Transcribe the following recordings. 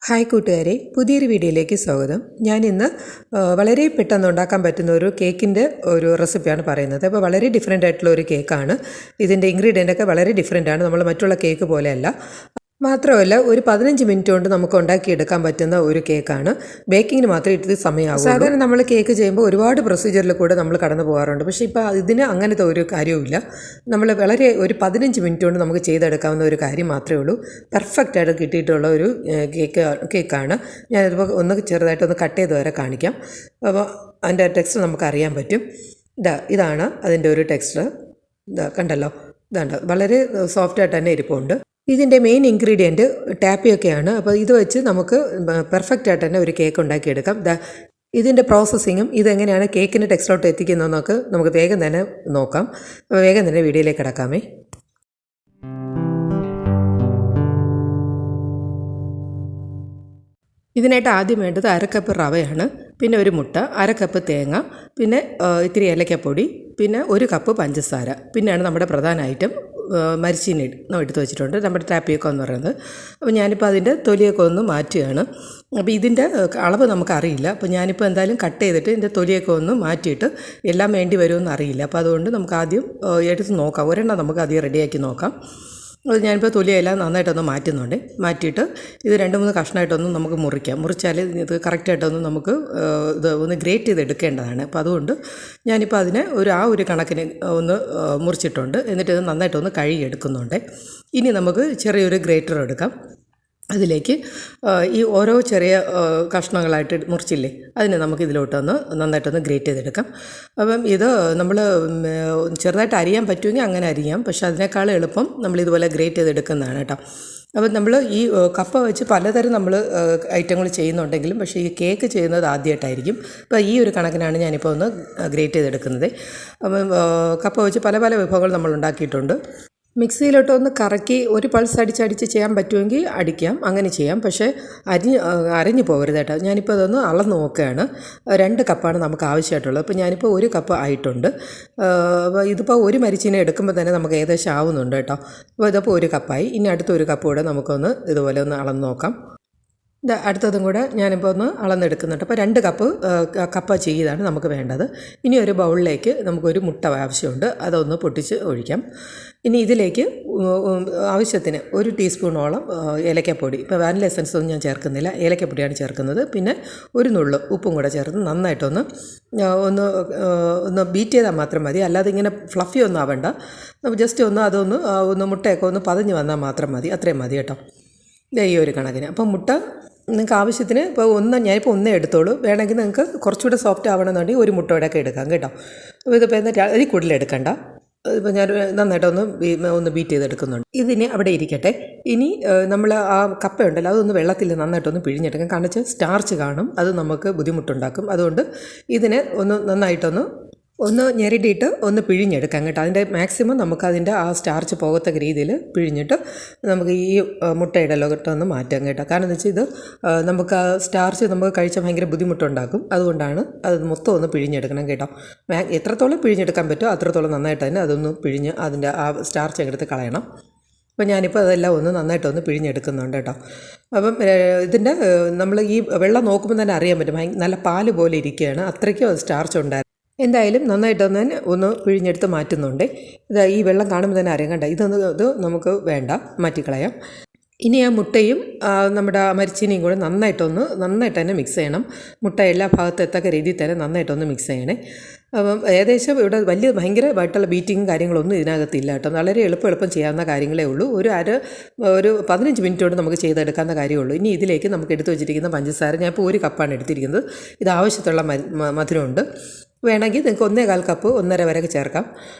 Hi കൂട്ടുകാരെ, പുതിയൊരു വീഡിയോയിലേക്ക് സ്വാഗതം. ഞാനിന്ന് വളരെ പെട്ടെന്ന് ഉണ്ടാക്കാൻ പറ്റുന്ന ഒരു കേക്കിൻ്റെ ഒരു റെസിപ്പിയാണ് പറയുന്നത്. അപ്പോൾ വളരെ ഡിഫറെൻ്റ് ആയിട്ടുള്ള ഒരു കേക്കാണ്. ഇതിൻ്റെ ഇൻഗ്രീഡിയൻ്റൊക്കെ വളരെ ഡിഫറെൻ്റ് ആണ്, നമ്മൾ മറ്റുള്ള കേക്ക് പോലെയല്ല. മാത്രമല്ല ഒരു 15 മിനിറ്റ് കൊണ്ട് നമുക്ക് ഉണ്ടാക്കിയെടുക്കാൻ പറ്റുന്ന ഒരു കേക്കാണ്. ബേക്കിങ്ങിന് മാത്രമേ ഇത് സമയമാകും. സാധാരണ നമ്മൾ കേക്ക് ചെയ്യുമ്പോൾ ഒരുപാട് പ്രൊസീജിയറിൽ കൂടെ നമ്മൾ കടന്നു പോകാറുണ്ട്. പക്ഷേ ഇപ്പോൾ ഇതിന് അങ്ങനത്തെ ഒരു കാര്യവുമില്ല. നമ്മൾ വളരെ ഒരു 15 മിനിറ്റ് കൊണ്ട് നമുക്ക് ചെയ്തെടുക്കാവുന്ന ഒരു കാര്യം മാത്രമേ ഉള്ളൂ. പെർഫെക്റ്റായിട്ട് കിട്ടിയിട്ടുള്ള ഒരു കേക്കാണ്. ഞാനിതിപ്പോൾ ഒന്ന് ചെറുതായിട്ടൊന്ന് കട്ട് ചെയ്ത് വരെ കാണിക്കാം. അപ്പോൾ അതിൻ്റെ ടെക്സ്ചർ നമുക്ക് അറിയാൻ പറ്റും. ഇതാണ് അതിൻ്റെ ഒരു ടെക്സ്ചർ. കണ്ടല്ലോ, ഇതാണ് വളരെ സോഫ്റ്റായിട്ട് തന്നെ ഇരിപ്പുണ്ട്. ഇതിൻ്റെ മെയിൻ ഇൻഗ്രീഡിയൻറ്റ് ടാപ്പിയൊക്കെയാണ്. അപ്പോൾ ഇത് വെച്ച് നമുക്ക് പെർഫെക്റ്റായിട്ട് തന്നെ ഒരു കേക്ക് ഉണ്ടാക്കിയെടുക്കാം. ഇതിൻ്റെ പ്രോസസ്സിങ്ങും ഇതെങ്ങനെയാണ് കേക്കിൻ്റെ ടെക്സ്റ്റിലോട്ട് എത്തിക്കുന്നതെന്നൊക്കെ നമുക്ക് വേഗം തന്നെ നോക്കാം. വേഗം തന്നെ വീഡിയോയിലേക്ക് കിടക്കാമേ. ഇതിനായിട്ട് ആദ്യം വേണ്ടത് 1/2 കപ്പ് റവയാണ്, പിന്നെ ഒരു മുട്ട, 1/2 കപ്പ് തേങ്ങ, പിന്നെ ഇത്തിരി ഏലക്കപ്പൊടി, പിന്നെ 1 കപ്പ് പഞ്ചസാര, പിന്നെയാണ് നമ്മുടെ പ്രധാന ഐറ്റം മരിച്ചീനി എടുത്ത് വെച്ചിട്ടുണ്ട്, നമ്മുടെ ടാപ്പിയൊക്കെ എന്ന് പറയുന്നത്. അപ്പോൾ ഞാനിപ്പോൾ അതിൻ്റെ തൊലിയൊക്കെ ഒന്ന് മാറ്റുകയാണ്. അപ്പോൾ ഇതിൻ്റെ അളവ് നമുക്കറിയില്ല. അപ്പോൾ ഞാനിപ്പോൾ എന്തായാലും കട്ട് ചെയ്തിട്ട് ഇതിൻ്റെ തൊലിയൊക്കെ ഒന്ന് മാറ്റിയിട്ട് എല്ലാം വേണ്ടി വരുമെന്ന് അറിയില്ല. അപ്പോൾ അതുകൊണ്ട് നമുക്ക് ആദ്യം എടുത്ത് നോക്കാം. ഒരെണ്ണം നമുക്ക് ആദ്യം റെഡിയാക്കി നോക്കാം. അത് ഞാനിപ്പോൾ തൊലിയെല്ലാം നന്നായിട്ടൊന്ന് മാറ്റുന്നുണ്ട്. മാറ്റിയിട്ട് ഇത് 2-3 കഷ്ണമായിട്ടൊന്ന് നമുക്ക് മുറിച്ചാൽ ഇത് കറക്റ്റായിട്ടൊന്ന് നമുക്ക് ഇത് ഒന്ന് ഗ്രേറ്റ് ചെയ്ത് എടുക്കേണ്ടതാണ്. അപ്പോൾ അതുകൊണ്ട് ഞാനിപ്പോൾ അതിനെ ആ ഒരു കണക്കിന് ഒന്ന് മുറിച്ചിട്ടുണ്ട്. എന്നിട്ട് ഇത് നന്നായിട്ടൊന്ന് കഴുകിയെടുക്കുന്നുണ്ട്. ഇനി നമുക്ക് ചെറിയൊരു ഗ്രേറ്റർ എടുക്കാം. അതിലേക്ക് ഈ ഓരോ ചെറിയ കഷ്ണങ്ങളായിട്ട് മുറിച്ചില്ലേ, അതിനെ നമുക്ക് ഇതിലോട്ടൊന്ന് നന്നായിട്ടൊന്ന് ഗ്രേറ്റ് ചെയ്തെടുക്കാം. അപ്പം ഇത് നമ്മൾ ചെറുതായിട്ട് അരിയാൻ പറ്റുമെങ്കിൽ അങ്ങനെ അരിയാം. പക്ഷേ അതിനേക്കാൾ എളുപ്പം നമ്മളിതുപോലെ ഗ്രേറ്റ് ചെയ്തെടുക്കുന്നതാണ് കേട്ടോ. അപ്പം നമ്മൾ ഈ കപ്പ വെച്ച് പലതരം നമ്മൾ ഐറ്റങ്ങൾ ചെയ്യുന്നുണ്ടെങ്കിലും പക്ഷേ ഈ കേക്ക് ചെയ്യുന്നത് ആദ്യമായിട്ടായിരിക്കും. അപ്പോൾ ഈ ഒരു കണക്കിനാണ് ഞാനിപ്പോൾ ഒന്ന് ഗ്രേറ്റ് ചെയ്തെടുക്കുന്നത്. അപ്പം കപ്പ വെച്ച് പല പല വിഭവങ്ങൾ നമ്മൾ ഉണ്ടാക്കിയിട്ടുണ്ട്. മിക്സിയിലോട്ടൊന്ന് കറക്കി ഒരു പൾസ് അടിച്ച് ചെയ്യാൻ പറ്റുമെങ്കിൽ അടിക്കാം, അങ്ങനെ ചെയ്യാം. പക്ഷേ അരഞ്ഞു പോകരുത് കേട്ടോ. ഞാനിപ്പോൾ അതൊന്ന് അളന്ന് നോക്കുകയാണ്. 2 കപ്പാണ് നമുക്ക് ആവശ്യമായിട്ടുള്ളത്. അപ്പോൾ ഞാനിപ്പോൾ 1 കപ്പ് ആയിട്ടുണ്ട്. ഇതിപ്പോൾ ഒരു മരിച്ചീനെ എടുക്കുമ്പോൾ തന്നെ നമുക്ക് ഏകദേശം ആവുന്നുണ്ട് കേട്ടോ. അപ്പോൾ ഇതിപ്പോൾ 1 കപ്പായി. ഇനി അടുത്ത 1 കപ്പ് കൂടെ നമുക്കൊന്ന് ഇതുപോലെ ഒന്ന് അളന്ന് നോക്കാം. അടുത്തതും കൂടെ ഞാനിപ്പോൾ ഒന്ന് അളന്നെടുക്കുന്നുണ്ട്. അപ്പോൾ 2 കപ്പ ചെയ്താണ് നമുക്ക് വേണ്ടത്. ഇനി ഒരു ബൗളിലേക്ക് നമുക്കൊരു മുട്ട ആവശ്യമുണ്ട്, അതൊന്ന് പൊട്ടിച്ച് ഒഴിക്കാം. ഇനി ഇതിലേക്ക് ആവശ്യത്തിന് 1 ടീസ്പൂണോളം ഏലക്കപ്പൊടി, ഇപ്പോൾ വാനില എസൻസ് ഒന്നും ഞാൻ ചേർക്കുന്നില്ല, ഏലക്കപ്പൊടിയാണ് ചേർക്കുന്നത്. പിന്നെ ഒരു നുള്ളു ഉപ്പും കൂടെ ചേർത്ത് നന്നായിട്ടൊന്ന് ഒന്ന് ബീറ്റ് ചെയ്താൽ മാത്രം മതി. അല്ലാതെ ഇങ്ങനെ ഫ്ലഫി ഒന്നും ആവണ്ട. നമുക്ക് ജസ്റ്റ് ഒന്ന് മുട്ടയൊക്കെ ഒന്ന് പതഞ്ഞ് വന്നാൽ മാത്രം മതി. അത്രയും മതി കേട്ടോ. ഈ ഒരു കണക്കിന്. അപ്പോൾ മുട്ട നിങ്ങൾക്ക് ആവശ്യത്തിന് ഇപ്പോൾ ഞാനിപ്പോൾ ഒന്നേ എടുത്തോളൂ. വേണമെങ്കിൽ നിങ്ങൾക്ക് കുറച്ചുകൂടെ സോഫ്റ്റ് ആവണമെന്നുണ്ടെങ്കിൽ 1 മുട്ടയോടെയൊക്കെ എടുക്കാം കേട്ടോ. അപ്പോൾ ഇതിപ്പോൾ അതിൽ കൂടുതൽ എടുക്കണ്ട. ഇപ്പോൾ ഞാൻ നന്നായിട്ടൊന്ന് ബീറ്റ് ചെയ്തെടുക്കുന്നുണ്ട്. ഇതിന് അവിടെ ഇരിക്കട്ടെ. ഇനി നമ്മൾ ആ കപ്പയുണ്ടല്ലോ, അതൊന്ന് വെള്ളത്തിൽ നന്നായിട്ടൊന്ന് പിഴിഞ്ഞെടുക്കാം. കാരണം വെച്ചാൽ സ്റ്റാർച്ച് കാണും, അത് നമുക്ക് ബുദ്ധിമുട്ടുണ്ടാക്കും. അതുകൊണ്ട് ഇതിനെ ഒന്ന് ഞെരടിയിട്ട് ഒന്ന് പിഴിഞ്ഞെടുക്കാം കേട്ടോ. അതിൻ്റെ മാക്സിമം നമുക്കതിൻ്റെ ആ സ്റ്റാർച്ച് പോകത്തക്ക രീതിയിൽ പിഴിഞ്ഞിട്ട് നമുക്ക് ഈ മുട്ടയുടെ ലോകത്തൊന്ന് മാറ്റാം കേട്ടോ. കാരണം എന്താ വെച്ചാൽ ഇത് നമുക്ക് ആ സ്റ്റാർച്ച് നമുക്ക് കഴിച്ചാൽ ഭയങ്കര ബുദ്ധിമുട്ടുണ്ടാക്കും. അതുകൊണ്ടാണ് അത് മൊത്തം ഒന്ന് പിഴിഞ്ഞെടുക്കണം കേട്ടോ. എത്രത്തോളം പിഴിഞ്ഞെടുക്കാൻ പറ്റുമോ അത്രത്തോളം നന്നായിട്ട് തന്നെ അതൊന്ന് പിഴിഞ്ഞ് അതിൻ്റെ ആ സ്റ്റാർച്ച് എടുത്ത് കളയണം. അപ്പോൾ ഞാനിപ്പോൾ അതെല്ലാം ഒന്ന് നന്നായിട്ടൊന്ന് പിഴിഞ്ഞെടുക്കുന്നുണ്ട് കേട്ടോ. അപ്പം ഇതിൻ്റെ നമ്മൾ ഈ വെള്ളം നോക്കുമ്പോൾ തന്നെ അറിയാൻ പറ്റും, നല്ല പാല് പോലെ ഇരിക്കുകയാണ്, അത്രയ്ക്കും സ്റ്റാർച്ച് ഉണ്ടായിരുന്നു. എന്തായാലും നന്നായിട്ടൊന്ന് പിഴിഞ്ഞെടുത്ത് മാറ്റുന്നുണ്ട്. ഈ വെള്ളം കാണുമ്പോൾ തന്നെ അറിയാം കണ്ട. ഇത് നമുക്ക് വേണ്ട, മാറ്റിക്കളയാം. ഇനി ആ മുട്ടയും നമ്മുടെ മരിച്ചീനിയും കൂടെ നന്നായിട്ട് തന്നെ മിക്സ് ചെയ്യണം. മുട്ട എല്ലാ ഭാഗത്തും എത്തക്ക രീതിയിൽ തന്നെ നന്നായിട്ടൊന്ന് മിക്സ് ചെയ്യണേ. അപ്പം ഏകദേശം ഇവിടെ ഭയങ്കരമായിട്ടുള്ള ബീറ്റിങ്ങും കാര്യങ്ങളൊന്നും ഇതിനകത്തില്ല കേട്ടോ. വളരെ എളുപ്പം ചെയ്യാവുന്ന കാര്യങ്ങളേ ഉള്ളൂ. ഒരു 15 മിനിറ്റ് കൊണ്ട് നമുക്ക് ചെയ്തെടുക്കാവുന്ന കാര്യമുള്ളൂ. ഇനി ഇതിലേക്ക് നമുക്ക് എടുത്ത് വെച്ചിരിക്കുന്ന പഞ്ചസാര, ഞാൻ ഇപ്പോൾ 1 കപ്പാണ് എടുത്തിരിക്കുന്നത്. ഇത് ആവശ്യത്തുള്ള മധുരമുണ്ട്. വേണമെങ്കിൽ നിങ്ങൾക്ക് 1/4 കപ്പ് 1.5 വരെയൊക്കെ ചേർക്കാം.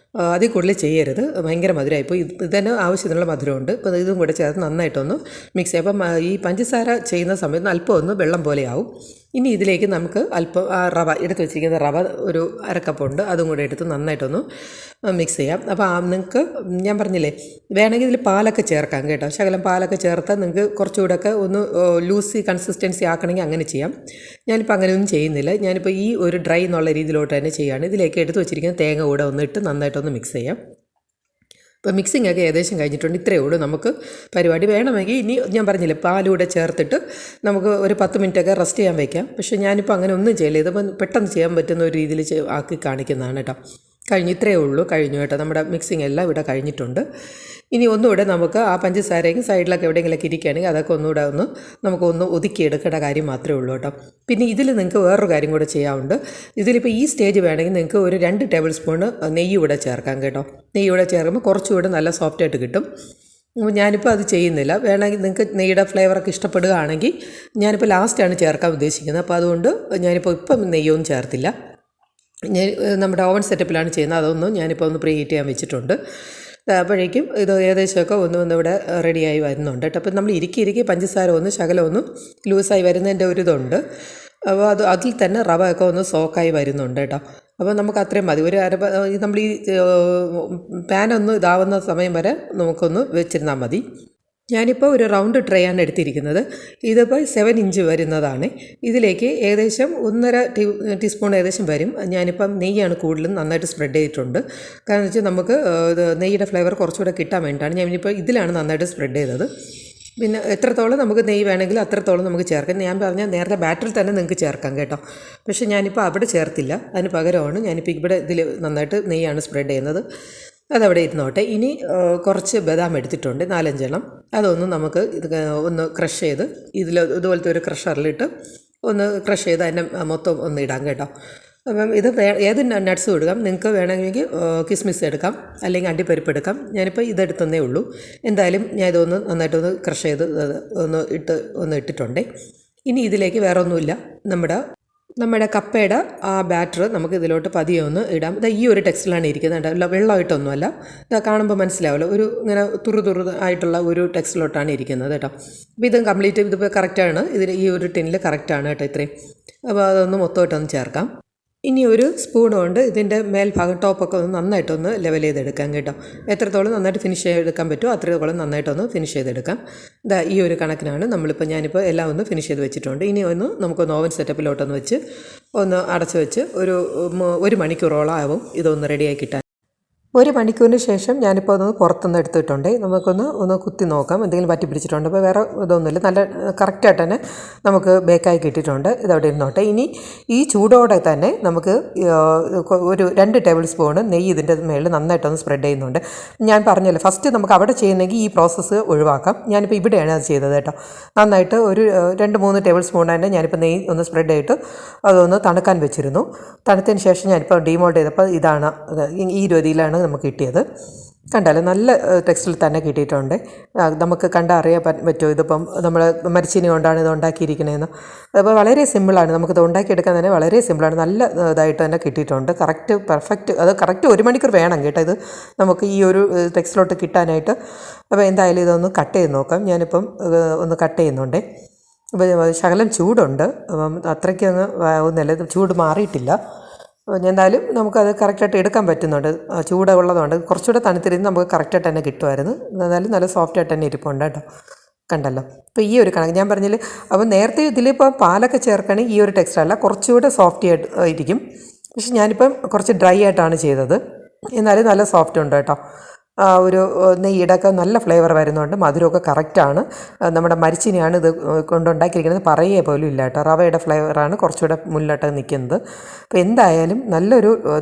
അതിൽ കൂടുതൽ ചെയ്യരുത്, ഭയങ്കര മധുരമായിപ്പോൾ. ഇതിന് ആവശ്യത്തിനുള്ള മധുരമുണ്ട്. അപ്പോൾ ഇതും കൂടെ ചേർത്ത് നന്നായിട്ടൊന്ന് മിക്സ് ചെയ്യാം. അപ്പം ഈ പഞ്ചസാര ചെയ്യുന്ന സമയത്ത് അല്പം ഒന്ന് വെള്ളം പോലെയാവും. ഇനി ഇതിലേക്ക് നമുക്ക് അല്പം റവ എടുത്ത് വെച്ചിരിക്കുന്ന റവ ഒരു 1/2 കപ്പുണ്ട്, അതും കൂടെ എടുത്ത് നന്നായിട്ടൊന്ന് മിക്സ് ചെയ്യാം. അപ്പോൾ നിങ്ങൾക്ക് ഞാൻ പറഞ്ഞില്ലേ, വേണമെങ്കിൽ ഇതിൽ പാലൊക്കെ ചേർക്കാം കേട്ടോ. ശകലം പാലൊക്കെ ചേർത്താൽ നിങ്ങൾക്ക് കുറച്ചുകൂടെയൊക്കെ ഒന്ന് ലൂസി കൺസിസ്റ്റൻസി ആക്കണമെങ്കിൽ അങ്ങനെ ചെയ്യാം. ഞാനിപ്പോൾ അങ്ങനെയൊന്നും ചെയ്യുന്നില്ല. ഞാനിപ്പോൾ ഈ ഒരു ഡ്രൈ എന്നുള്ള രീതിയിലോട്ട് തന്നെ ചെയ്യുകയാണ്. ഇതിലേക്ക് എടുത്ത് വെച്ചിരിക്കുന്ന തേങ്ങ കൂടെ ഒന്ന് ഇട്ട് നന്നായിട്ടൊന്ന് മിക്സ് ചെയ്യാം. ഇപ്പോൾ മിക്സിംഗ് ഒക്കെ ഏകദേശം കഴിഞ്ഞിട്ടുണ്ട്. ഇത്രയേ ഉള്ളൂ നമുക്ക് പരിപാടി. വേണമെങ്കിൽ ഇനി ഞാൻ പറഞ്ഞില്ലേ പാലൂടെ ചേർത്തിട്ട് നമുക്ക് ഒരു 10 മിനിറ്റൊക്കെ റെസ്റ്റ് ചെയ്യാൻ വയ്ക്കാം. പക്ഷേ ഞാനിപ്പോൾ അങ്ങനെ ഒന്നും ചെയ്യില്ല. ഇതിപ്പോൾ പെട്ടെന്ന് ചെയ്യാൻ പറ്റുന്ന ഒരു രീതിയിൽ ആക്കി കാണിക്കുന്നതാണ് കേട്ടോ. കഴിഞ്ഞു, ഇത്രയേ ഉള്ളൂ, കഴിഞ്ഞു കേട്ടോ. നമ്മുടെ മിക്സിംഗ് എല്ലാം ഇവിടെ കഴിഞ്ഞിട്ടുണ്ട്. ഇനി ഒന്നുകൂടെ നമുക്ക് ആ പഞ്ചസാരയും സൈഡിലൊക്കെ എവിടെയെങ്കിലൊക്കെ ഇരിക്കുകയാണെങ്കിൽ അതൊക്കെ ഒന്നുകൂടെ നമുക്കൊന്ന് ഒതുക്കിയെടുക്കേണ്ട കാര്യം മാത്രമേ ഉള്ളൂ കേട്ടോ. പിന്നെ ഇതിൽ നിങ്ങൾക്ക് വേറൊരു കാര്യം കൂടെ ചെയ്യാറുണ്ട്. ഇതിലിപ്പോൾ ഈ സ്റ്റേജ് വേണമെങ്കിൽ നിങ്ങൾക്ക് ഒരു 2 ടേബിൾ സ്പൂണ് നെയ്യ് കൂടെ ചേർക്കാം കേട്ടോ. നെയ്യ് കൂടെ ചേർക്കുമ്പോൾ കുറച്ചുകൂടെ നല്ല സോഫ്റ്റായിട്ട് കിട്ടും. ഞാനിപ്പോൾ അത് ചെയ്യുന്നില്ല. വേണമെങ്കിൽ നിങ്ങൾക്ക് നെയ്യുടെ ഫ്ലേവറൊക്കെ ഇഷ്ടപ്പെടുകയാണെങ്കിൽ ഞാനിപ്പോൾ ലാസ്റ്റാണ് ചേർക്കാൻ ഉദ്ദേശിക്കുന്നത്. അപ്പോൾ അതുകൊണ്ട് ഇപ്പം നെയ്യൊന്നും ചേർത്തില്ല. ഞാൻ നമ്മുടെ ഓവൻ സെറ്റപ്പിലാണ് ചെയ്യുന്നത്. അതൊന്നും ഞാനിപ്പോൾ ഒന്ന് പ്രീ ഹീറ്റ് ചെയ്യാൻ വെച്ചിട്ടുണ്ട്. അപ്പോഴേക്കും ഇത് ഏകദേശമൊക്കെ ഇവിടെ റെഡിയായി വരുന്നുണ്ട് കേട്ടോ. അപ്പോൾ നമ്മൾ ഇരിക്കി പഞ്ചസാര ശകലം ലൂസായി വരുന്നതിൻ്റെ ഒരു ഇതുണ്ട്. അപ്പോൾ അതിൽ തന്നെ റവ ഒക്കെ സോക്കായി വരുന്നുണ്ട് കേട്ടോ. അപ്പോൾ നമുക്ക് അത്രയും മതി. നമ്മൾ ഈ പാനൊന്ന് ഇതാവുന്ന സമയം വരെ നമുക്കൊന്ന് വെച്ചിരുന്നാൽ മതി. ഞാനിപ്പോൾ ഒരു റൗണ്ട് ട്രേ ആണ് എടുത്തിരിക്കുന്നത്. ഇതിപ്പോൾ 7 ഇഞ്ച് വരുന്നതാണ്. ഇതിലേക്ക് ഏകദേശം 1.5 ടീസ്പൂൺ ഏകദേശം വരും. ഞാനിപ്പം നെയ്യാണ് കൂടുതലും നന്നായിട്ട് സ്പ്രെഡ് ചെയ്തിട്ടുണ്ട്. കാരണം വെച്ചാൽ നമുക്ക് നെയ്യുടെ ഫ്ലേവർ കുറച്ചുകൂടെ കിട്ടാൻ വേണ്ടിയിട്ടാണ് ഞാനിപ്പോൾ ഇതിലാണ് നന്നായിട്ട് സ്പ്രെഡ് ചെയ്തത്. പിന്നെ എത്രത്തോളം നമുക്ക് നെയ്യ് വേണമെങ്കിൽ അത്രത്തോളം നമുക്ക് ചേർക്കാം. ഞാൻ പറഞ്ഞാൽ നേരത്തെ ബാറ്ററിൽ തന്നെ നിങ്ങൾക്ക് ചേർക്കാം കേട്ടോ. പക്ഷേ ഞാനിപ്പോൾ അവിടെ ചേർത്തില്ല. അതിന് പകരമാണ് ഞാനിപ്പോൾ ഇവിടെ ഇതിൽ നന്നായിട്ട് നെയ്യാണ് സ്പ്രെഡ് ചെയ്യുന്നത്. അതവിടെ ഇരുന്നോട്ടെ. ഇനി കുറച്ച് ബദാം എടുത്തിട്ടുണ്ട്, 4-5 എണ്ണം. അതൊന്ന് നമുക്ക് ഒന്ന് ക്രഷ് ചെയ്ത് ഇതുപോലത്തെ ഒരു ക്രഷറിലിട്ട് ഒന്ന് ക്രഷ് ചെയ്ത് അതിനെ മൊത്തം ഒന്ന് ഇടാം കേട്ടോ. അപ്പം ഇത് ഏത് നട്ട്സും എടുക്കാം. നിങ്ങൾക്ക് വേണമെങ്കിൽ കിസ്മിസ് എടുക്കാം, അല്ലെങ്കിൽ അണ്ടിപ്പരിപ്പ് എടുക്കാം. ഞാനിപ്പോൾ ഇതെടുത്തന്നേ ഉള്ളൂ. എന്തായാലും ഞാൻ ഇതൊന്ന് നന്നായിട്ടൊന്ന് ക്രഷ് ചെയ്ത് ഒന്ന് ഇട്ടിട്ടുണ്ട്. ഇനി ഇതിലേക്ക് വേറെ ഒന്നുമില്ല. നമ്മുടെ കപ്പയുടെ ആ ബാറ്റർ നമുക്ക് ഇതിലോട്ട് പതിയെ ഒന്ന് ഇടാം. ഈ ഒരു ടെക്സ്റ്റിലാണ് ഇരിക്കുന്നത്. വെള്ളമായിട്ടൊന്നുമല്ല. കാണുമ്പോൾ മനസ്സിലാവുമല്ലോ, ഇങ്ങനെ തുറു ആയിട്ടുള്ള ഒരു ടെക്സ്റ്റിലോട്ടാണ് ഇരിക്കുന്നത് കേട്ടോ. അപ്പോൾ ഇത് കംപ്ലീറ്റ് ഇതിപ്പോൾ കറക്റ്റാണ്. ഈ ഒരു ടിന്നിൽ കറക്റ്റാണ് കേട്ടോ ഇത്രയും. അപ്പോൾ അതൊന്ന് മൊത്തമായിട്ടൊന്ന് ചേർക്കാം. ഇനി ഒരു സ്പൂൺ കൊണ്ട് ഇതിൻ്റെ മേൽഭാഗം ടോപ്പൊക്കെ നന്നായിട്ടൊന്ന് ലെവൽ ചെയ്തെടുക്കാം കേട്ടോ. എത്രത്തോളം നന്നായിട്ട് ഫിനിഷ് ചെയ്തെടുക്കാൻ പറ്റുമോ അത്രത്തോളം നന്നായിട്ടൊന്ന് ഫിനിഷ് ചെയ്തെടുക്കാം. ഈ ഒരു കണക്കിനാണ് ഞാനിപ്പോൾ എല്ലാം ഒന്ന് ഫിനിഷ് ചെയ്ത് വെച്ചിട്ടുണ്ട്. ഇനി നമുക്കൊന്ന് ഓവൻ സെറ്റപ്പിലോട്ടൊന്ന് വെച്ച് ഒന്ന് അടച്ച് വെച്ച് ഒരു മണിക്കൂറോളം ആവും ഇതൊന്ന് റെഡിയായി കിട്ടാൻ. 1 മണിക്കൂറിന് ശേഷം ഞാനിപ്പോൾ പുറത്തുനിന്ന് എടുത്തിട്ടുണ്ട്. നമുക്കൊന്ന് കുത്തി നോക്കാം എന്തെങ്കിലും പറ്റി പിടിച്ചിട്ടുണ്ട്. അപ്പോൾ വേറെ ഇതൊന്നുമില്ല, നല്ല കറക്റ്റായിട്ട് തന്നെ നമുക്ക് ബേക്കായി കിട്ടിയിട്ടുണ്ട്. ഇതവിടെ ഇരുന്നോട്ടെ. ഇനി ഈ ചൂടോടെ തന്നെ നമുക്ക് ഒരു 2 ടേബിൾ സ്പൂണ് നെയ്യ് ഇതിൻ്റെ മേളിൽ നന്നായിട്ടൊന്ന് സ്പ്രെഡ് ചെയ്യുന്നുണ്ട്. ഞാൻ പറഞ്ഞല്ലോ ഫസ്റ്റ് നമുക്ക് അവിടെ ചെയ്യുന്നെങ്കിൽ ഈ പ്രോസസ്സ് ഒഴിവാക്കാം. ഞാനിപ്പോൾ ഇവിടെയാണ് അത് ചെയ്തത് കേട്ടോ. നന്നായിട്ട് ഒരു 2-3 ടേബിൾ സ്പൂൺ തന്നെ ഞാനിപ്പോൾ നെയ്യ് ഒന്ന് സ്പ്രെഡ് ചെയ്തിട്ട് അതൊന്ന് തണുക്കാൻ വെച്ചിരുന്നു. തണുത്തതിന് ശേഷം ഞാനിപ്പോൾ ഡീമോൾഡ് ചെയ്തപ്പോൾ ഇതാണ് ഈ രീതിയിലാണ് നമുക്ക് കിട്ടിയത്. കണ്ടാലും നല്ല ടെക്സ്റ്റിൽ തന്നെ കിട്ടിയിട്ടുണ്ട്. നമുക്ക് കണ്ടറിയാൻ പറ്റുമോ ഇതിപ്പം നമ്മൾ മരച്ചീനി കൊണ്ടാണ് ഇത് ഉണ്ടാക്കിയിരിക്കണതെന്ന്. അപ്പോൾ വളരെ സിമ്പിളാണ്. നമുക്കിത് ഉണ്ടാക്കിയെടുക്കാൻ തന്നെ വളരെ സിമ്പിളാണ്. നല്ല ഇതായിട്ട് തന്നെ കിട്ടിയിട്ടുണ്ട്. പെർഫെക്റ്റ്. അത് കറക്റ്റ് 1 മണിക്കൂർ വേണം കേട്ടോ ഇത് നമുക്ക് ഈ ഒരു ടെക്സ്റ്റിലോട്ട് കിട്ടാനായിട്ട്. അപ്പോൾ എന്തായാലും ഇതൊന്ന് കട്ട് ചെയ്ത് നോക്കാം. ഞാനിപ്പം ഒന്ന് കട്ട് ചെയ്യുന്നുണ്ട്. അപ്പോൾ ശകലം ചൂടുണ്ട്. അപ്പം അത്രയ്ക്ക് ഒന്നല്ല, ചൂട് മാറിയിട്ടില്ല. എന്തായാലും നമുക്കത് കറക്റ്റായിട്ട് എടുക്കാൻ പറ്റുന്നുണ്ട്. ചൂടുള്ളതുകൊണ്ട് കുറച്ചുകൂടെ തണുത്തിരുന്ന് നമുക്ക് കറക്റ്റായിട്ട് തന്നെ കിട്ടുമായിരുന്നു. എന്നാലും നല്ല സോഫ്റ്റായിട്ട് തന്നെ ഇരിപ്പുണ്ട് കേട്ടോ. കണ്ടല്ലോ. അപ്പോൾ ഈ ഒരു കണക്ക് ഞാൻ പറഞ്ഞില്ല. അപ്പോൾ നേരത്തെ ഇതിലിപ്പോൾ പാലൊക്കെ ചേർക്കുകയാണെങ്കിൽ ഈ ഒരു ടെക്സ്റ്റല്ല കുറച്ചുകൂടെ സോഫ്റ്റ് ആയിരിക്കും. പക്ഷെ ഞാനിപ്പം കുറച്ച് ഡ്രൈ ആയിട്ടാണ് ചെയ്തത്. എന്നാലും നല്ല സോഫ്റ്റ് ഉണ്ട് കേട്ടോ. ഒരു നെയ്യുടെയൊക്കെ നല്ല ഫ്ലേവർ വരുന്നുണ്ട്. മധുരമൊക്കെ കറക്റ്റാണ്. നമ്മുടെ മരിച്ചിനെയാണ് ഇത് കൊണ്ടുണ്ടാക്കിയിരിക്കുന്നത്, പറയുക പോലും ഇല്ല കേട്ടോ. റവയുടെ ഫ്ലേവറാണ് കുറച്ചുകൂടെ മുന്നിലോട്ട് നിൽക്കുന്നത്. അപ്പോൾ എന്തായാലും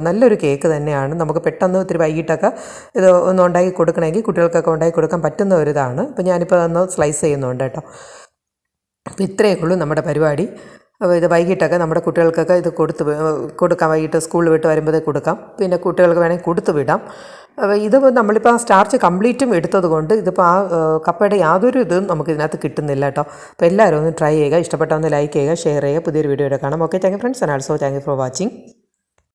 നല്ലൊരു കേക്ക് തന്നെയാണ്. നമുക്ക് പെട്ടെന്ന് ഇത്തിരി വൈകിട്ടൊക്കെ ഇത് ഒന്ന് ഉണ്ടാക്കി കൊടുക്കണമെങ്കിൽ കുട്ടികൾക്കൊക്കെ ഉണ്ടാക്കി കൊടുക്കാൻ പറ്റുന്ന ഒരിതാണ്. അപ്പോൾ ഞാനിപ്പോൾ ഒന്ന് സ്ലൈസ് ചെയ്യുന്നുണ്ട് കേട്ടോ. അപ്പോൾ ഇത്രയേ ഉള്ളൂ നമ്മുടെ പരിപാടി. അപ്പോൾ ഇത് വൈകിട്ടൊക്കെ നമ്മുടെ കുട്ടികൾക്കൊക്കെ ഇത് കൊടുക്കാം. വൈകിട്ട് സ്കൂളിൽ വിട്ട് വരുമ്പോഴത്തേക്ക് കൊടുക്കാം. പിന്നെ കുട്ടികൾക്ക് വേണമെങ്കിൽ കൊടുത്തു വിടാം. അപ്പോൾ ഇത് നമ്മളിപ്പോൾ ആ സ്റ്റാർച്ച് കംപ്ലീറ്റും എടുത്തത് കൊണ്ട് ഇതിപ്പോൾ ആ കപ്പയുടെ യാതൊരു ഇതും നമുക്ക് ഇതിനകത്ത് കിട്ടുന്നില്ല കേട്ടോ. അപ്പോൾ എല്ലാവരും ഒന്ന് ട്രൈ ചെയ്യുക. ഇഷ്ടപ്പെട്ട ഒന്ന് ലൈക്ക് ചെയ്യുക, ഷെയർ ചെയ്യുക. പുതിയൊരു വീഡിയോയുടെ കാണാം. Okay, thank you friends, and also thank you for watching.